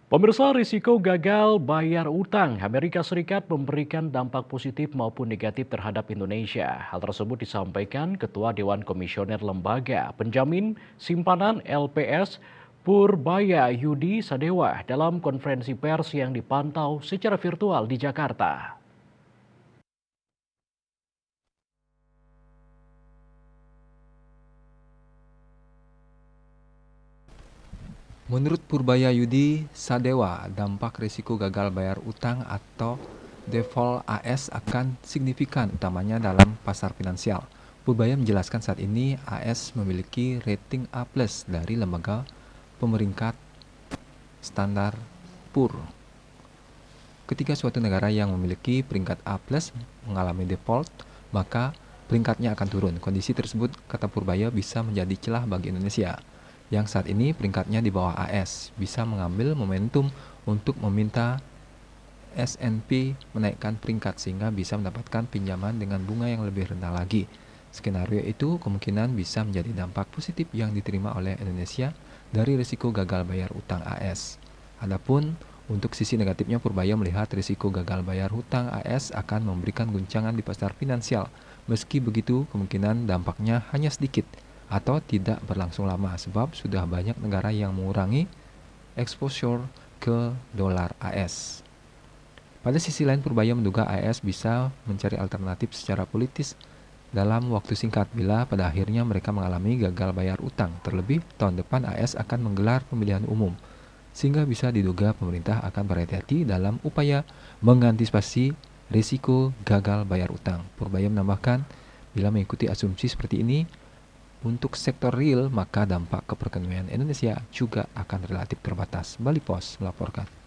Pemirsa, risiko gagal bayar utang Amerika Serikat memberikan dampak positif maupun negatif terhadap Indonesia. Hal tersebut disampaikan Ketua Dewan Komisioner Lembaga Penjamin Simpanan LPS Purbaya Yudi Sadewa dalam konferensi pers yang dipantau secara virtual di Jakarta. Menurut Purbaya Yudi Sadewa, dampak risiko gagal bayar utang atau default AS akan signifikan utamanya dalam pasar finansial. Purbaya menjelaskan saat ini AS memiliki rating A+ dari lembaga pemeringkat standar PUR. Ketika suatu negara yang memiliki peringkat A+ mengalami default, maka peringkatnya akan turun. Kondisi tersebut, kata Purbaya, bisa menjadi celah bagi Indonesia yang saat ini peringkatnya di bawah AS, bisa mengambil momentum untuk meminta S&P menaikkan peringkat sehingga bisa mendapatkan pinjaman dengan bunga yang lebih rendah lagi. Skenario itu kemungkinan bisa menjadi dampak positif yang diterima oleh Indonesia dari risiko gagal bayar utang AS. Adapun untuk sisi negatifnya, Purbaya melihat risiko gagal bayar hutang AS akan memberikan guncangan di pasar finansial. Meski begitu, kemungkinan dampaknya hanya sedikit atau tidak berlangsung lama sebab sudah banyak negara yang mengurangi exposure ke dolar AS. Pada sisi lain, Purbaya menduga AS bisa mencari alternatif secara politis dalam waktu singkat bila pada akhirnya mereka mengalami gagal bayar utang. Terlebih, tahun depan AS akan menggelar pemilihan umum, sehingga bisa diduga pemerintah akan berhati-hati dalam upaya mengantisipasi risiko gagal bayar utang. Purbaya menambahkan, bila mengikuti asumsi seperti ini, untuk sektor real, maka dampak ke perekonomian Indonesia juga akan relatif terbatas. Bali Pos melaporkan.